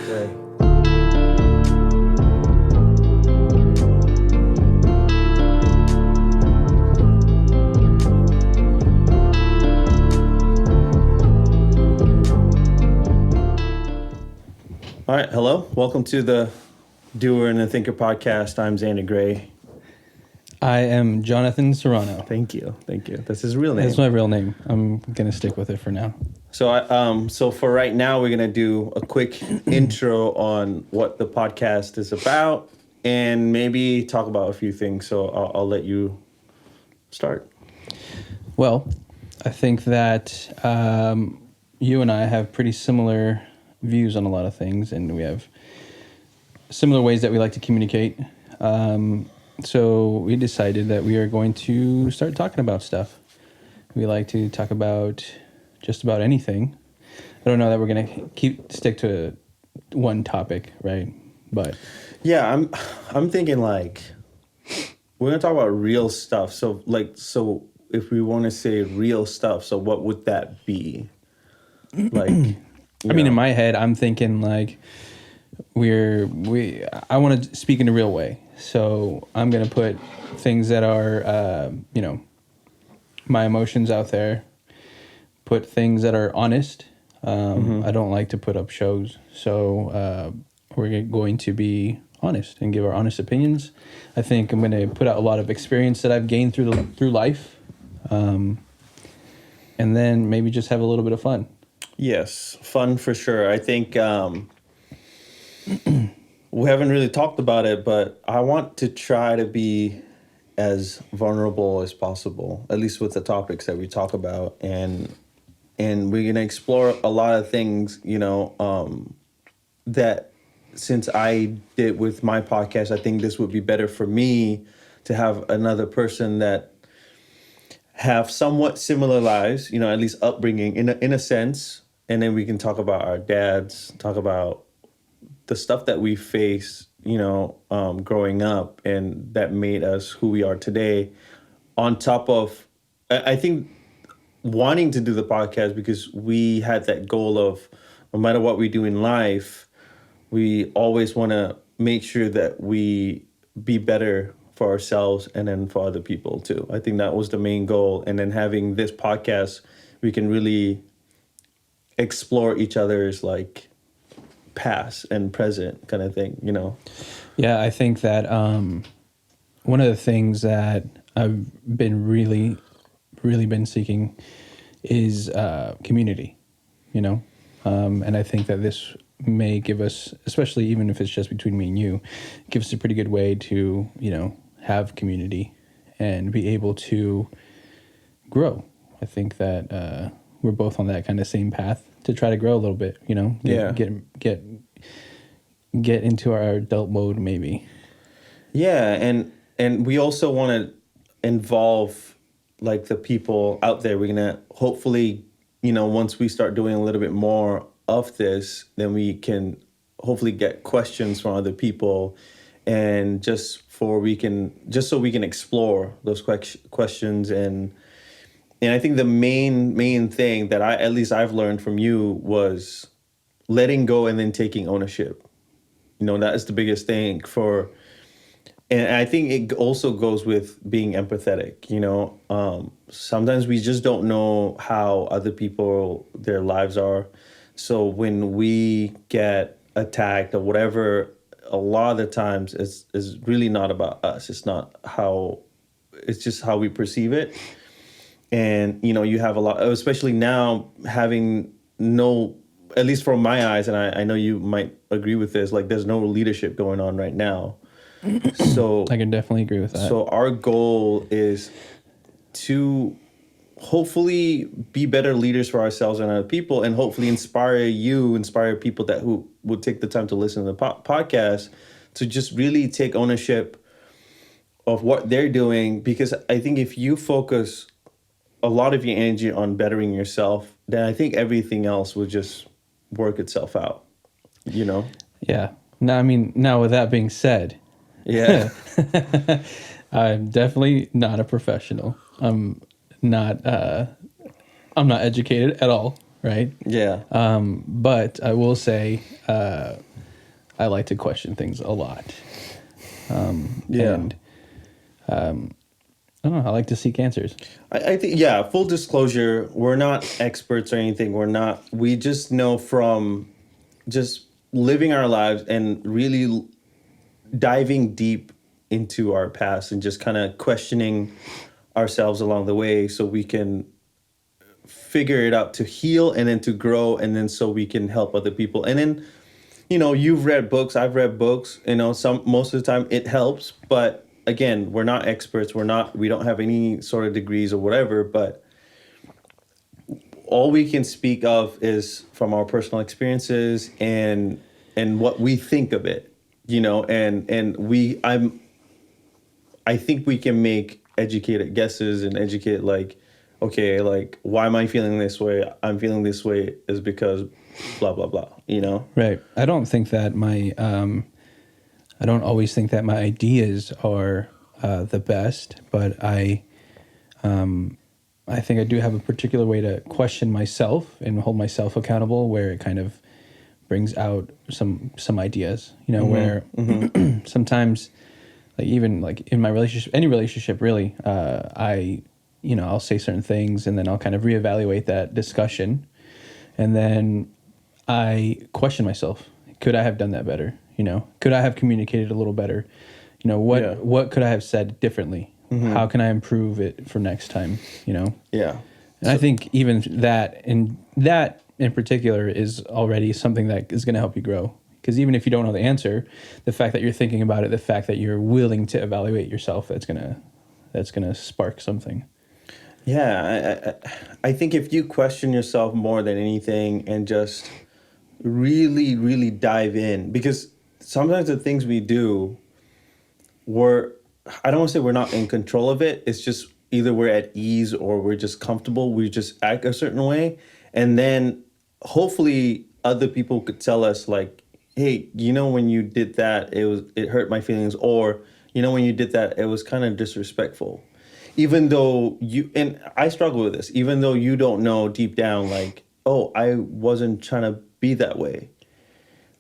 Great. All right, hello. Welcome to the Doer and the Thinker podcast. I'm Xander Gray. I am Jonathan Serrano. Thank you. That's his real name. That's my real name. I'm gonna stick with it for now. So for right now, we're gonna do a quick intro on what the podcast is about, and maybe talk about a few things. So I'll let you start. Well, I think that you and I have pretty similar views on a lot of things, and we have similar ways that we like to communicate. So we decided that we are going to start talking about stuff. We like to talk about just about anything. I don't know that we're going to stick to one topic, right? But yeah, I'm thinking like we're gonna talk about real stuff. So if we want to say real stuff, so what would that be? Like, I mean, in my head, I'm thinking like I want to speak in a real way. So I'm going to put things that are, my emotions out there, put things that are honest. I don't like to put up shows. So we're going to be honest and give our honest opinions. I think I'm going to put out a lot of experience that I've gained through life. And then maybe just have a little bit of fun. Yes, fun for sure. I think we haven't really talked about it, but I want to try to be as vulnerable as possible, at least with the topics that we talk about. And we're going to explore a lot of things, that since I did with my podcast, I think this would be better for me to have another person that have somewhat similar lives, at least upbringing in a sense. And then we can talk about our dads, talk about the stuff that we face, growing up and that made us who we are today. On top of, I think, wanting to do the podcast because we had that goal of no matter what we do in life, we always want to make sure that we be better for ourselves and then for other people too. I think that was the main goal. And then having this podcast, we can really explore each other's like past and present kind of thing, Yeah, I think that one of the things that I've been really been seeking is community, and I think that this may give us, especially even if it's just between me and you, give us a pretty good way to, have community and be able to grow. I think that we're both on that kind of same path to try to grow a little bit, get into our adult mode maybe. Yeah, and we also want to involve like the people out there. We're gonna hopefully, once we start doing a little bit more of this, then we can hopefully get questions from other people, and just so we can explore those questions. And I think the main thing that I've learned from you was letting go and then taking ownership. That is the biggest thing and I think it also goes with being empathetic. Sometimes we just don't know how other people, their lives are. So when we get attacked or whatever, a lot of the times is really not about us. It's just how we perceive it. And, you have a lot, especially now having at least from my eyes, and I know you might agree with this, like there's no leadership going on right now. So I can definitely agree with that. So our goal is to hopefully be better leaders for ourselves and other people, and hopefully inspire people who would take the time to listen to the podcast to just really take ownership of what they're doing. Because I think if you focus a lot of your energy on bettering yourself, then I think everything else will just work itself out, Yeah. Now with that being said, yeah, I'm definitely not a professional. I'm not educated at all, right? Yeah. But I will say I like to question things a lot. Yeah. And I don't know. I like to seek answers. I think, yeah, full disclosure, we're not experts or anything. We just know from just living our lives and really diving deep into our past and just kind of questioning ourselves along the way so we can figure it out to heal and then to grow and then so we can help other people. And then, you've read books, I've read books, most of the time it helps, but again, we're not experts, we don't have any sort of degrees or whatever, but all we can speak of is from our personal experiences and what we think of it, I think we can make educated guesses and educate, like, okay, like, why am I feeling this way? I'm feeling this way is because blah, blah, blah, Right. I don't think that I don't always think that my ideas are the best, but I think I do have a particular way to question myself and hold myself accountable, where it kind of brings out some ideas, where sometimes, like, even like in my relationship, any relationship really, I'll say certain things and then I'll kind of reevaluate that discussion, and then I question myself. Could I have done that better? Could I have communicated a little better? What could I have said differently? How can I improve it for next time? Yeah. And I think even that in particular is already something that is going to help you grow. Because even if you don't know the answer, the fact that you're thinking about it, the fact that you're willing to evaluate yourself, that's gonna spark something. Yeah, I think if you question yourself more than anything and just really, really dive in, because sometimes the things we do, I don't want to say we're not in control of it. It's just either we're at ease or we're just comfortable. We just act a certain way. And then hopefully other people could tell us, like, hey, when you did that, it hurt my feelings. Or, when you did that, it was kind of disrespectful. Even though and I struggle with this, even though you don't know deep down, like, oh, I wasn't trying to be that way.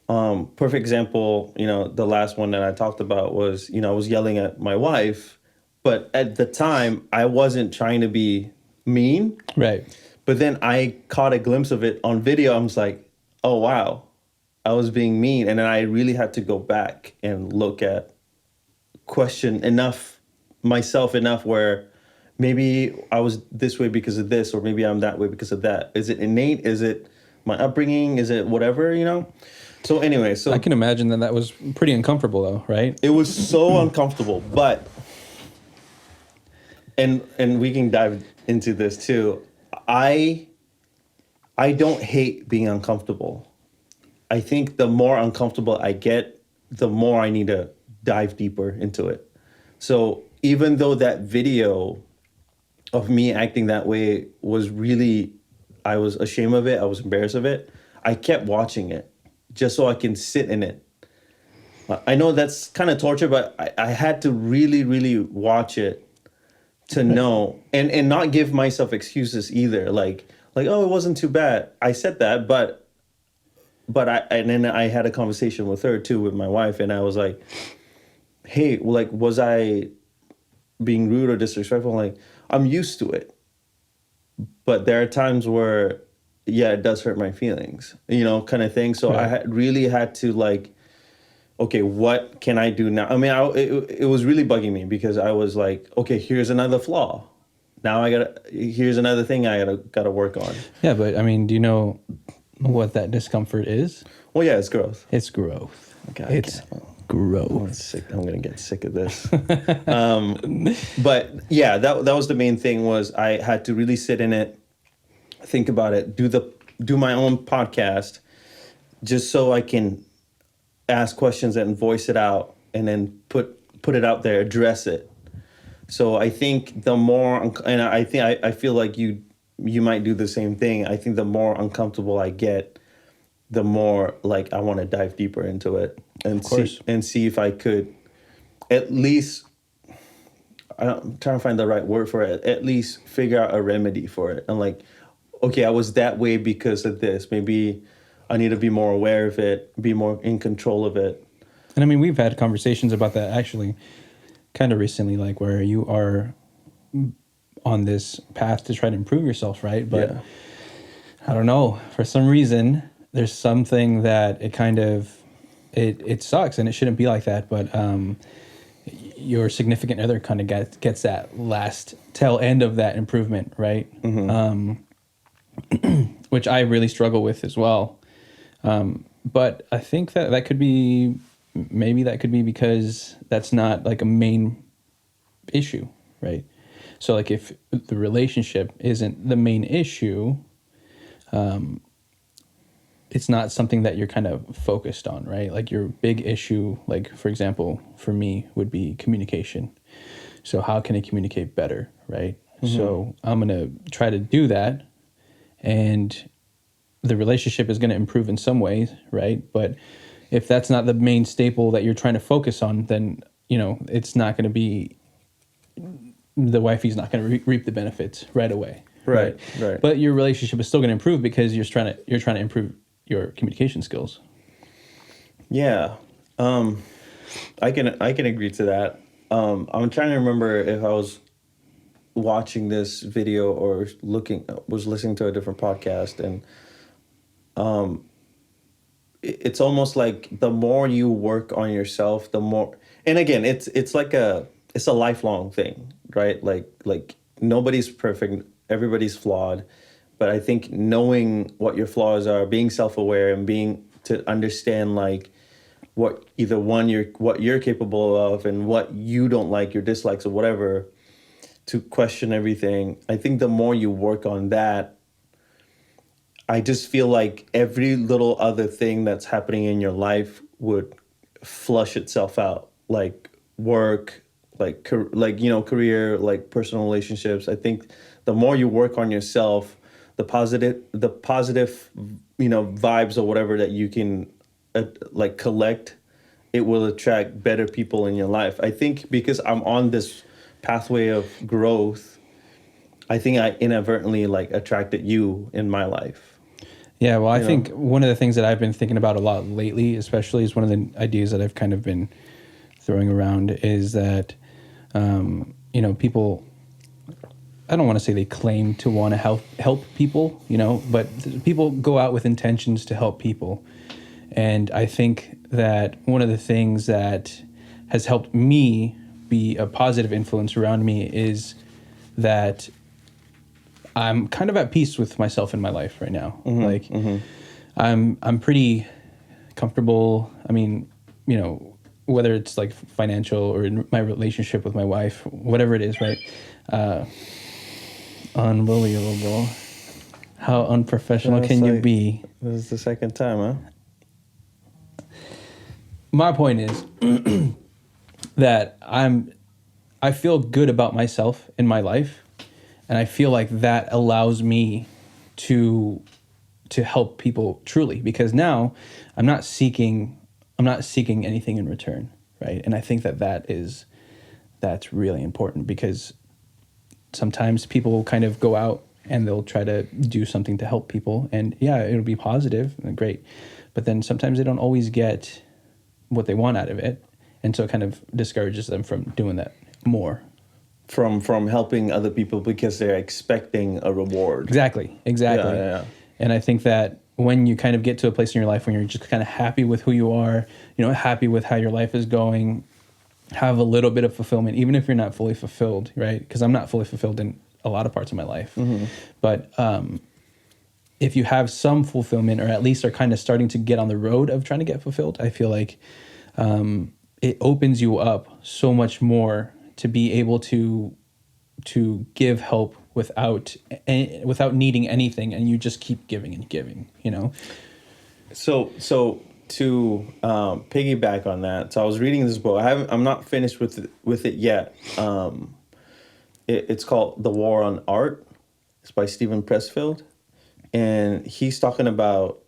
Perfect example, the last one that I talked about was, I was yelling at my wife, but at the time I wasn't trying to be mean. Right. But then I caught a glimpse of it on video. I was like, oh, wow, I was being mean. And then I really had to go back and question myself enough where maybe I was this way because of this, or maybe I'm that way because of that. Is it innate? Is it my upbringing? Is it whatever, So anyway, I can imagine that was pretty uncomfortable though, right? it was so uncomfortable, but and we can dive into this too. I don't hate being uncomfortable. I think the more uncomfortable I get, the more I need to dive deeper into it. So even though that video of me acting that way was really, I was ashamed of it, I was embarrassed of it, I kept watching it just so I can sit in it. I know that's kind of torture, but I had to really, really watch it to know and not give myself excuses either. Like, oh, it wasn't too bad. I said that, but and then I had a conversation with her too, with my wife, and I was like, hey, like, was I being rude or disrespectful? Like, I'm used to it. But there are times where, yeah, it does hurt my feelings, kind of thing. So Right. I really had to, like, okay, what can I do now? I mean, it was really bugging me because I was like, okay, here's another flaw. Now here's another thing I gotta work on. Yeah, but I mean, do you know what that discomfort is? Well, yeah, it's growth. It's growth. God, It's I'm growth. sick. I'm gonna get sick of this. But yeah, that was the main thing. Was I had to really sit in it, think about it, do my own podcast, just so I can ask questions and voice it out, and then put it out there, address it. So I think the more, and I feel like you might do the same thing. I think the more uncomfortable I get, the more, like, I want to dive deeper into it and see if I could at least, I'm trying to find the right word for it, at least figure out a remedy for it. And, like, okay, I was that way because of this. Maybe I need to be more aware of it, be more in control of it. And I mean, we've had conversations about that actually kind of recently, like where you are on this path to try to improve yourself, right? But Yeah. I don't know, for some reason, there's something that it sucks and it shouldn't be like that. But your significant other kind of gets that last tail end of that improvement, right? Which I really struggle with as well. But I think that could be, maybe that could be because that's not like a main issue, right? So like if the relationship isn't the main issue, it's not something that you're kind of focused on, right? Like your big issue, like for example, for me would be communication. So how can I communicate better, right? So I'm going to try to do that, and the relationship is going to improve in some ways, right? But if that's not the main staple that you're trying to focus on, then, it's not going to be, the wifey's not going to reap the benefits right away. Right. But your relationship is still going to improve because you're trying to improve your communication skills. Yeah. I can agree to that. I'm trying to remember if I was watching this video or was listening to a different podcast, and it's almost like the more you work on yourself, the more, and again, it's like it's a lifelong thing, right? Like nobody's perfect, everybody's flawed, but I think knowing what your flaws are, being self-aware, and being to understand like what what you're capable of and what you don't like, your dislikes or whatever, to question everything. I think the more you work on that, I just feel like every little other thing that's happening in your life would flush itself out, like work, career, like personal relationships. I think the more you work on yourself, the positive, vibes or whatever that you can collect, it will attract better people in your life. I think because I'm on this pathway of growth, I think I inadvertently attracted you in my life. Yeah, well, I think one of the things that I've been thinking about a lot lately, especially, is one of the ideas that I've kind of been throwing around is that, people, I don't want to say they claim to want to help people, but people go out with intentions to help people. And I think that one of the things that has helped me be a positive influence around me is that I'm kind of at peace with myself in my life right now. I'm pretty comfortable. I mean, whether it's like financial or in my relationship with my wife, whatever it is, right? Unbelievable. How unprofessional can you be? This is the second time, huh? My point is that I feel good about myself in my life, and I feel like that allows me to help people truly, because now I'm not seeking anything in return, right? And I think that's really important, because sometimes people will kind of go out and they'll try to do something to help people, and yeah, it'll be positive and great, but then sometimes they don't always get what they want out of it, and so it kind of discourages them from doing that more. From helping other people because they're expecting a reward. Exactly. Yeah. And I think that when you kind of get to a place in your life when you're just kind of happy with who you are, happy with how your life is going, have a little bit of fulfillment, even if you're not fully fulfilled, right? Because I'm not fully fulfilled in a lot of parts of my life. Mm-hmm. But if you have some fulfillment, or at least are kind of starting to get on the road of trying to get fulfilled, I feel like it opens you up so much more to be able to give help without needing anything, and you just keep giving and giving, So to piggyback on that, so I was reading this book. I'm not finished with it yet. It's called The War on Art. It's by Steven Pressfield, and he's talking about,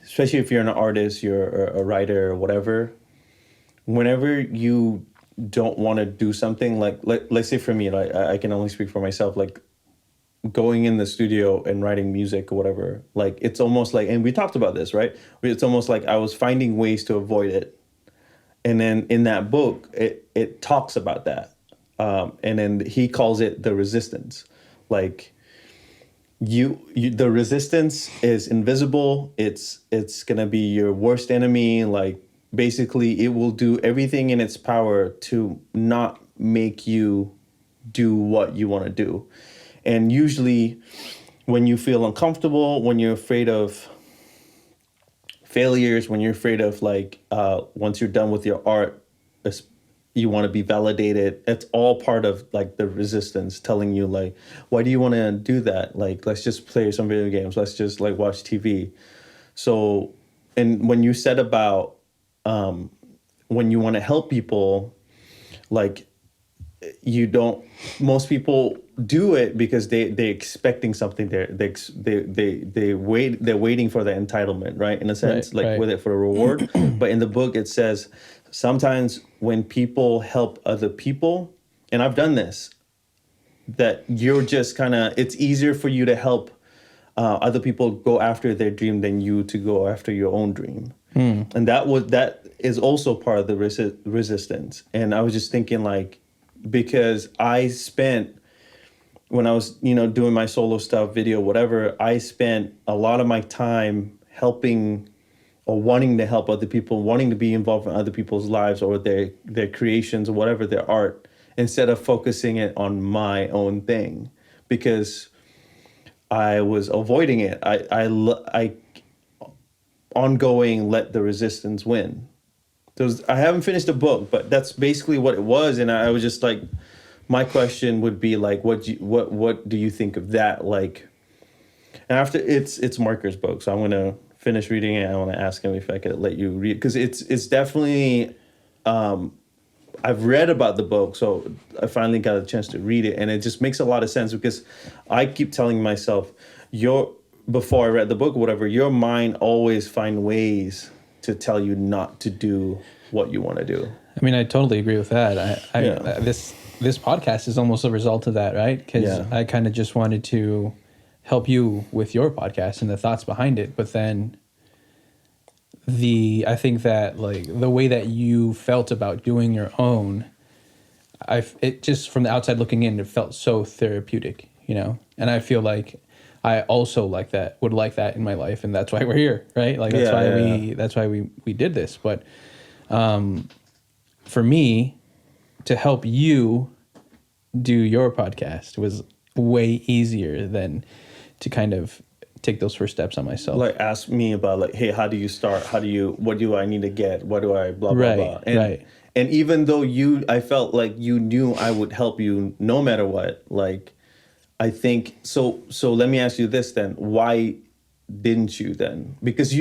especially if you're an artist, you're a writer or whatever. Whenever you don't want to do something, like let's say for me, like I can only speak for myself. Like going in the studio and writing music or whatever, like it's almost like, and we talked about this, right? It's almost like I was finding ways to avoid it. And then in that book, it talks about that. And then he calls it the resistance. Like the resistance is invisible. It's gonna be your worst enemy. Like basically it will do everything in its power to not make you do what you want to do. And usually when you feel uncomfortable, when you're afraid of failures, when you're afraid of like once you're done with your art, you want to be validated. It's all part of like the resistance telling you like, why do you want to do that? Like, let's just play some video games. Let's just like watch TV. So, and when you said about when you want to help people, like you don't, most people do it because they're expecting something there. They're waiting for the entitlement, right? In a sense, Right, like right. with it for a reward. But in the book it says sometimes when people help other people, and I've done this, that you're just kind of, it's easier for you to help other people go after their dream than you to go after your own dream. And that is also part of the resistance. And I was just thinking like, because I spent, when I was, doing my solo stuff, video, whatever, I spent a lot of my time helping or wanting to help other people, wanting to be involved in other people's lives or their creations or whatever, their art, instead of focusing it on my own thing, because I was avoiding it. I ongoing let the resistance win. I haven't finished the book, but that's basically what it was. And I was just like, my question would be like, what do you think of that? Like, and after it's Marker's book, so I'm gonna finish reading it. I want to ask him if I could let you read, because it's definitely. I've read about the book, so I finally got a chance to read it, and it just makes a lot of sense because I keep telling myself, before I read the book or whatever, your mind always find ways to tell you not to do what you want to do. I mean, I totally agree with that. Yeah. This podcast is almost a result of that, right? Because Yeah. I kind of just wanted to help you with your podcast and the thoughts behind it, but then I think that like the way that you felt about doing your own, it just from the outside looking in, it felt so therapeutic, and I feel like I also would like that in my life, and that's why we're here, right? Like that's why we did this. But for me to help you do your podcast was way easier than to kind of take those first steps on myself. Like ask me about like, hey, how do you start? What do I need to get? What do I blah, blah, Right, blah. And, right. and even though I felt like you knew I would help you no matter what, like, I think, so let me ask you this then. Why didn't you then? Because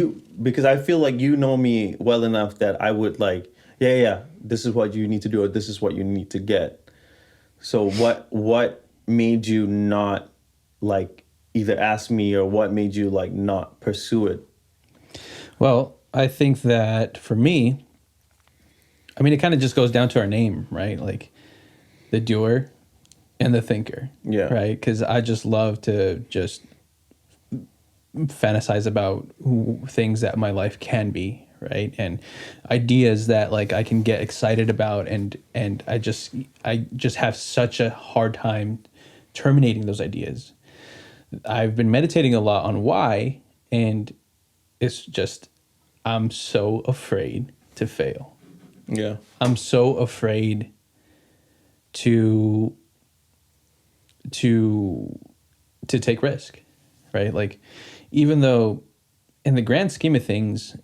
I feel like you know me well enough that I would like, yeah, this is what you need to do, or this is what you need to get. So what made you not like either ask me, or what made you like not pursue it? Well, I think that for me, I mean, it kind of just goes down to our name, right? Like the doer and the thinker. Yeah. Right? Because I just love to just fantasize about things that my life can be, right? And ideas that like I can get excited about, and I just have such a hard time terminating those ideas. I've been meditating a lot on why, and it's just I'm so afraid to fail. Yeah. I'm so afraid to take risk, right? Like, even though in the grand scheme of things,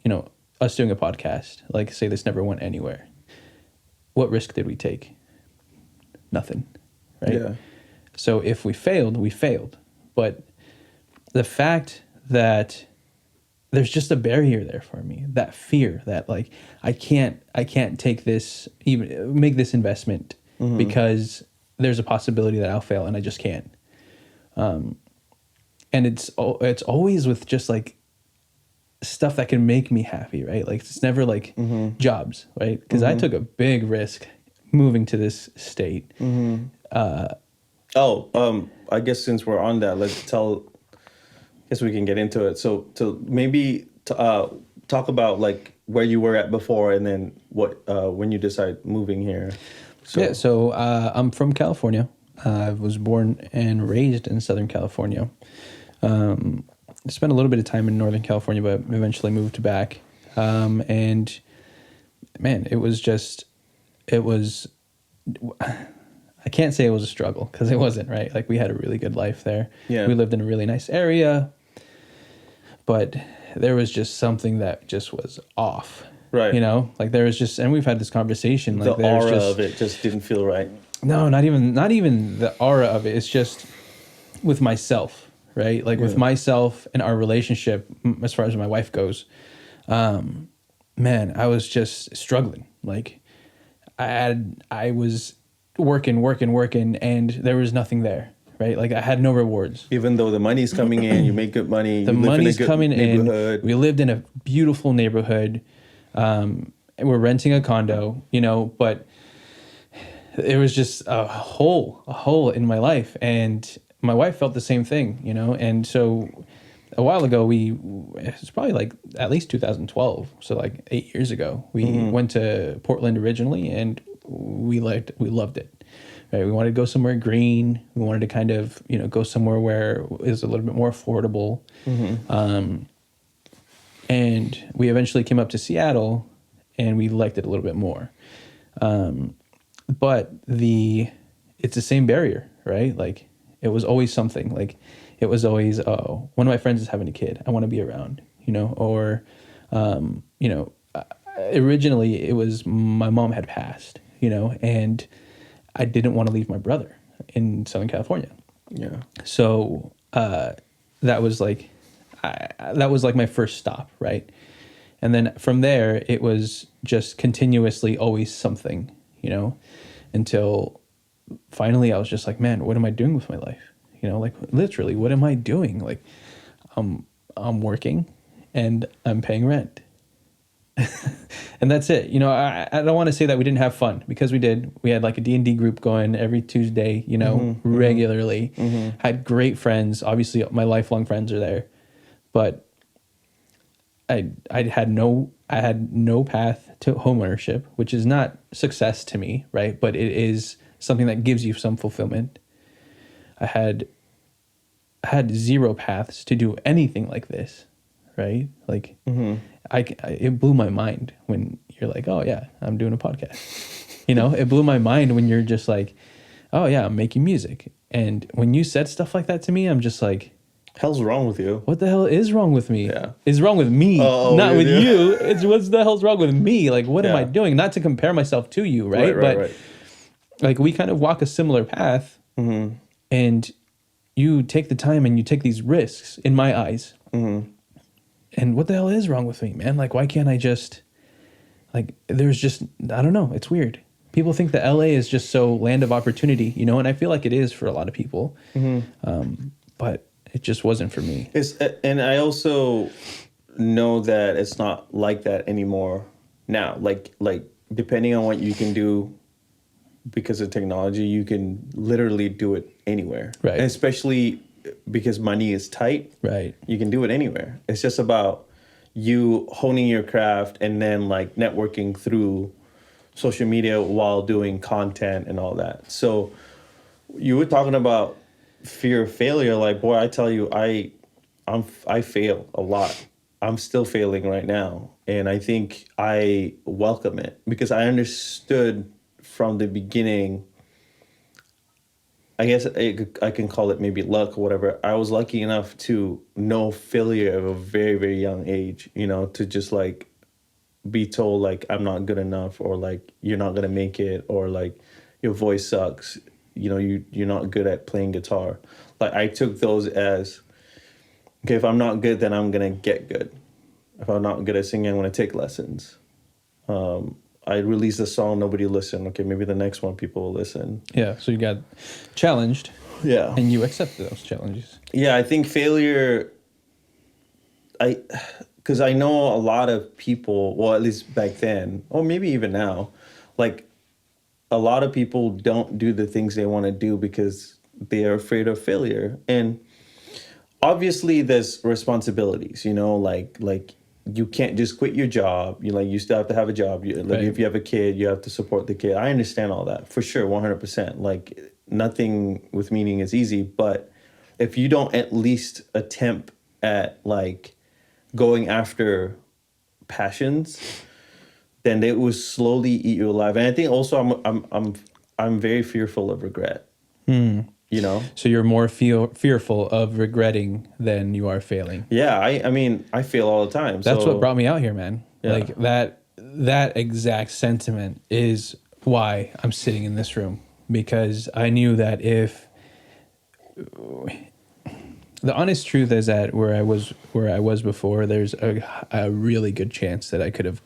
us doing a podcast, like say this never went anywhere, what risk did we take? Nothing, right? Yeah. So if we failed, we failed. But the fact that there's just a barrier there for me, that fear that like I can't take this, even make this investment, because there's a possibility that I'll fail and I just can't. And it's always with just like stuff that can make me happy, right? Like it's never like jobs, right? Because I took a big risk moving to this state. Oh, I guess since we're on that, let's tell. I guess we can get into it. So to maybe talk about like where you were at before, and then what when you decide moving here. Yeah, So so I'm from California. I was born and raised in Southern California. I spent a little bit of time in Northern California, but eventually moved back. And man, it was, I can't say it was a struggle because it wasn't, right? Like we had a really good life there. yeah, We lived in a really nice area, but there was just something that just was off. right. Like there was just, and we've had this conversation. The Like there's aura just of it just didn't feel right. no, not even the aura of it. It's just with myself, right? Like with Yeah. myself and our relationship, as far as my wife goes. Man, I was just struggling. Like I was working, and there was nothing there, right? Like I had no rewards. Even though the money's coming in, you make good money, The you live in a money's good coming in. neighborhood. We lived in a beautiful neighborhood. And we're renting a condo, but it was just a hole in my life, and my wife felt the same thing, and so a while ago it's probably like at least 2012, so like 8 years ago, we went to Portland originally, and we loved it, right? We wanted to go somewhere green. We wanted to kind of go somewhere where it was a little bit more affordable. And we eventually came up to Seattle, and we liked it a little bit more. But it's the same barrier, right? Like it was always something. Like it was always, oh, one of my friends is having a kid, I want to be around, or originally it was my mom had passed, and I didn't want to leave my brother in Southern California. Yeah. So that was like my first stop, right? And then from there, it was just continuously always something, until finally I was just like, man, what am I doing with my life? Like literally, what am I doing? Like I'm working and I'm paying rent. And that's it. I don't want to say that we didn't have fun, because we did. We had like a D&D group going every Tuesday, regularly. Had great friends. Obviously, my lifelong friends are there. But I had no path to homeownership, which is not success to me, right? But it is something that gives you some fulfillment. I had zero paths to do anything like this, right? Like it blew my mind when you're like, oh yeah, I'm doing a podcast. It blew my mind when you're just like, oh yeah, I'm making music. And when you said stuff like that to me, I'm just like, Hell's wrong with you? what the hell is wrong with me? Yeah. Is wrong with me, not with yeah. you. It's what's the hell's wrong with me? Like, what am I Yeah. doing? Not to compare myself to you, right? Right. Like we kind of walk a similar path, and you take the time and you take these risks, in my eyes. And what the hell is wrong with me, man? Like, why can't I just, like, there's just, I don't know. It's weird. People think that LA is just so land of opportunity, and I feel like it is for a lot of people. But it just wasn't for me. And I also know that it's not like that anymore now. Like depending on what you can do because of technology, you can literally do it anywhere. Right. And especially because money is tight. Right. You can do it anywhere. It's just about you honing your craft and then like networking through social media while doing content and all that. So you were talking about fear of failure. Like, boy, I tell you, I fail a lot. I'm still failing right now. And I think I welcome it because I understood from the beginning, I guess I can call it maybe luck or whatever. I was lucky enough to know failure at a very, very young age, to just like be told like I'm not good enough, or like you're not gonna make it, or like your voice sucks, you're not good at playing guitar. Like I took those as, okay, if I'm not good, then I'm gonna get good. If I'm not good at singing, I'm gonna take lessons. I released a song, nobody listened. Okay, maybe the next one people will listen. Yeah. So you got challenged. Yeah. And you accepted those challenges. Yeah, I think failure, because I know a lot of people, well, at least back then, or maybe even now, like a lot of people don't do the things they want to do because they are afraid of failure. And obviously there's responsibilities, like you can't just quit your job. You still have to have a job. Like Right. if you have a kid, you have to support the kid. I understand all that for sure, 100%. Like nothing with meaning is easy, but if you don't at least attempt at like going after passions, then they will slowly eat you alive. And I think also I'm very fearful of regret. So you're more fearful of regretting than you are failing. Yeah, I mean I fail all the time. That's So what brought me out here, man. Yeah. Like that exact sentiment is why I'm sitting in this room, because I knew that if the honest truth is that where I was before, there's a really good chance that I could have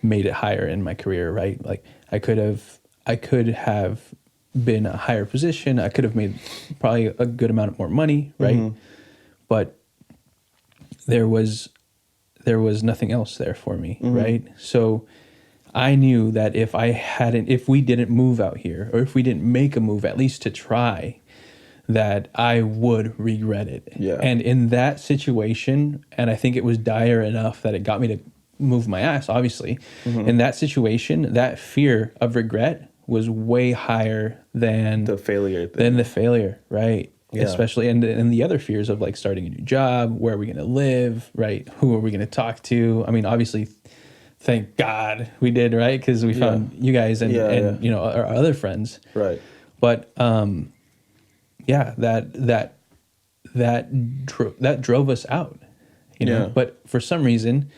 made it higher in my career, right? Like I could have been a higher position. I could have made probably a good amount more money, right? But there was nothing else there for me, right? So I knew that if we didn't move out here, or if we didn't make a move at least to try, that I would regret it. Yeah. And in that situation, and I think it was dire enough that it got me to move my ass, obviously. In that situation, that fear of regret was way higher than the failure thing. than the failure, right? Yeah. Especially and the other fears of like starting a new job, where are we going to live, right? Who are we going to talk to? I mean, obviously, thank God we did, right? Because we found you guys and our other friends, Right. but that drove us out, Yeah. But for some reason,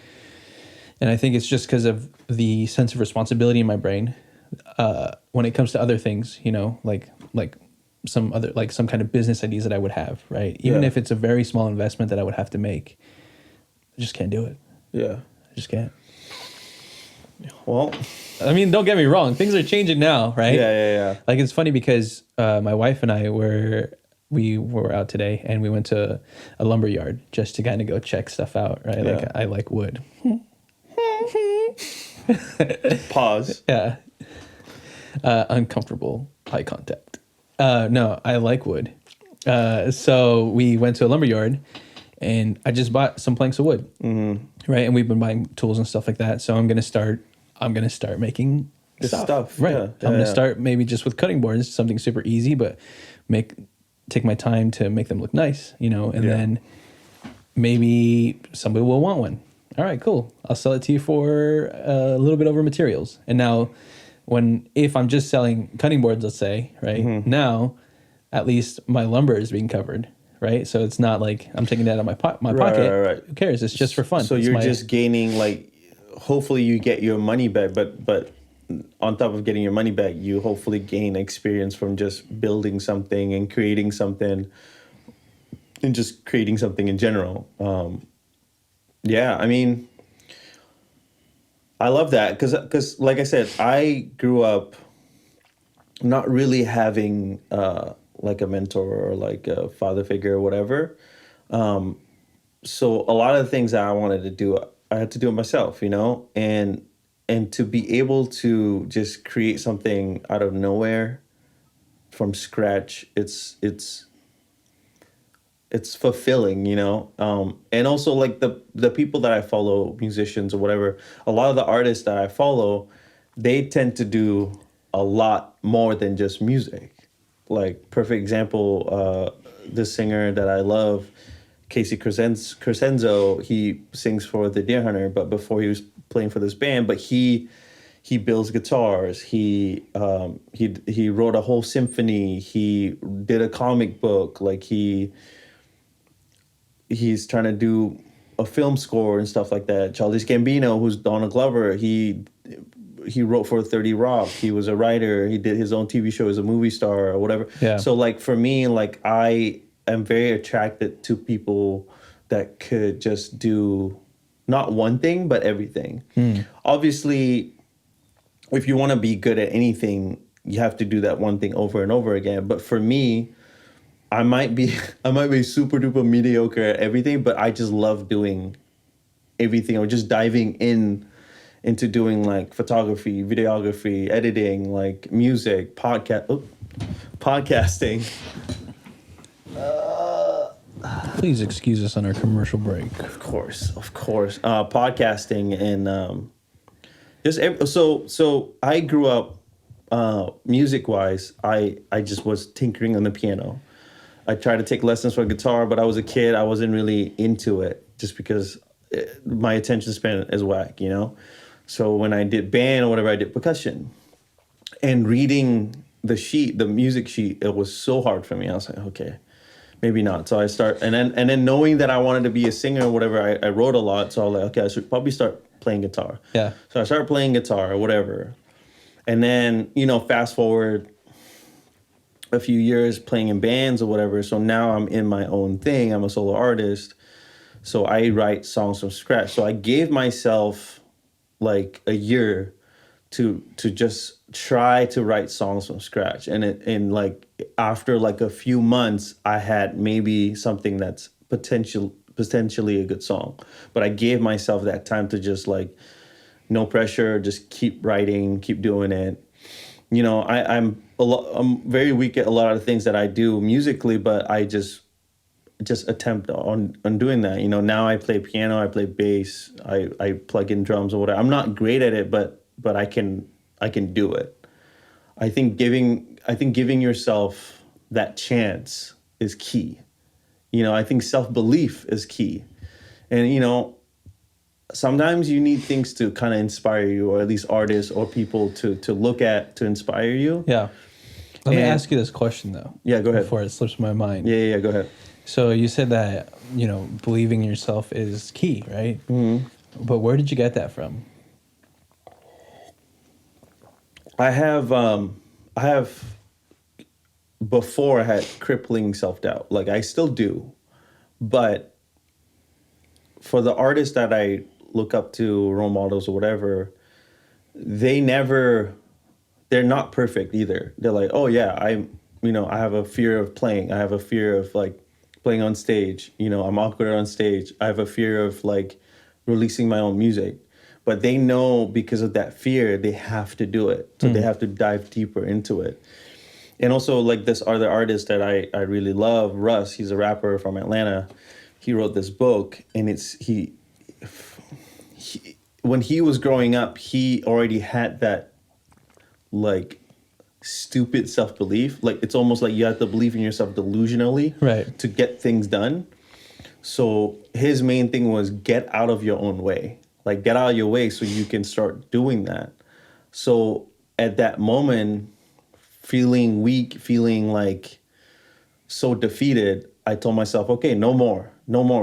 and I think it's just because of the sense of responsibility in my brain, when it comes to other things, like some kind of business ideas that I would have, right? Even Yeah. if it's a very small investment that I would have to make, I just can't do it. Yeah. I just can't. Well, I mean, don't get me wrong. Things are changing now, right? yeah. Like it's funny because my wife and I were out today and we went to a lumber yard just to kind of go check stuff out, right? Yeah. Like I like wood. Pause. Yeah. Uncomfortable eye contact. No, I like wood. So we went to a lumber yard and I just bought some planks of wood. Right. And we've been buying tools and stuff like that. So I'm going to start making This stuff, Right. yeah. I'm going to start maybe just with cutting boards, something super easy, but take my time to make them look nice, and then maybe somebody will want one. All right, cool. I'll sell it to you for a little bit over materials. And now if I'm just selling cutting boards, let's say, right now, at least my lumber is being covered, right? So it's not like I'm taking that out of my pocket. Right. Who cares? It's just for fun. So It's you're just gaining, like, hopefully you get your money back, but on top of getting your money back, you hopefully gain experience from just building something and creating something and just creating something in general. I mean, I love that because like I said, I grew up not really having like a mentor or like a father figure or whatever. So a lot of the things that I wanted to do, I had to do it myself, and to be able to just create something out of nowhere from scratch, it's fulfilling, and also like the people that I follow, musicians or whatever, a lot of the artists that I follow, they tend to do a lot more than just music. Like perfect example, the singer that I love, Casey Crescenzo, he sings for the Deer Hunter, but before he was playing for this band, but he builds guitars. He wrote a whole symphony. He did a comic book. Like he's trying to do a film score and stuff like that. Childish Gambino, who's Donald Glover, he wrote for 30 Rock. He was a writer. He did his own TV show as a movie star or whatever. Yeah. So like for me, like I am very attracted to people that could just do not one thing, but everything. Obviously, if you want to be good at anything, you have to do that one thing over and over again. But for me, I might be super duper mediocre at everything, but I just love doing everything, or just diving into doing like photography, videography, editing, like music, podcasting. Please excuse us on our commercial break. Of course. Podcasting and so I grew up music wise. I just was tinkering on the piano. I tried to take lessons for guitar, but I was a kid. I wasn't really into it just because my attention span is whack, you know? So when I did band or whatever, I did percussion. And reading the music sheet, it was so hard for me. I was like, okay, maybe not. So I start, and then knowing that I wanted to be a singer or whatever, I wrote a lot. So I was like, okay, I should probably start playing guitar. Yeah. So I started playing guitar or whatever. And then, fast forward a few years playing in bands or whatever. So now I'm in my own thing. I'm a solo artist. So I write songs from scratch. So I gave myself like a year to just try to write songs from scratch. And like after like a few months, I had maybe something that's potentially a good song. But I gave myself that time to just like no pressure, just keep writing, keep doing it. I'm very weak at a lot of the things that I do musically, but I just attempt on doing that. Now I play piano, I play bass, I plug in drums or whatever. I'm not great at it, but I can do it. I think giving yourself that chance is key. I think self-belief is key. And sometimes you need things to kind of inspire you, or at least artists or people to look at to inspire you. Yeah. Let me ask you this question though. Yeah, go ahead. Before it slips my mind. Yeah, go ahead. So you said that, believing in yourself is key, right? Mm-hmm. But where did you get that from? I have before I had crippling self-doubt. Like I still do. But for the artists that I look up to, role models or whatever, they're not perfect either. They're like, oh yeah, I have a fear of playing. I have a fear of like playing on stage. I'm awkward on stage. I have a fear of like releasing my own music. But they know because of that fear, they have to do it. So they have to dive deeper into it. And also like this other artist that I really love, Russ, he's a rapper from Atlanta. He wrote this book, and he when he was growing up, he already had that like stupid self-belief. Like it's almost like you have to believe in yourself delusionally, right, to get things done. So his main thing was get out of your own way. Like get out of your way so you can start doing that. So at that moment, feeling weak, feeling like so defeated, I told myself, okay, no more.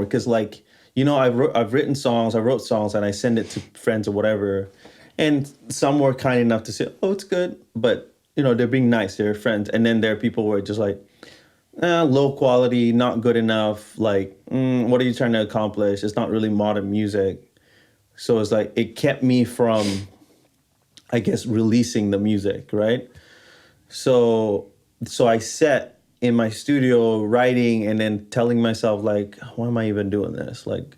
Because like, I've written songs, I wrote songs, and I send it to friends or whatever. And some were kind enough to say, oh, it's good. But, they're being nice, they're friends. And then there are people who are just like, low quality, not good enough. Like, what are you trying to accomplish? It's not really modern music. So it's like, it kept me from, I guess, releasing the music, right? So I sat in my studio writing and then telling myself like, why am I even doing this? Like,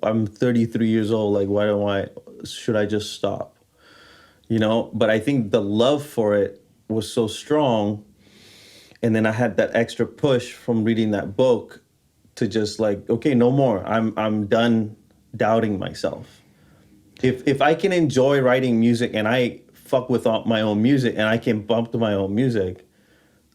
I'm 33 years old. Like, should I just stop? But I think the love for it was so strong. And then I had that extra push from reading that book to just like, okay, no more. I'm done doubting myself. If I can enjoy writing music and I fuck with my own music and I can bump to my own music,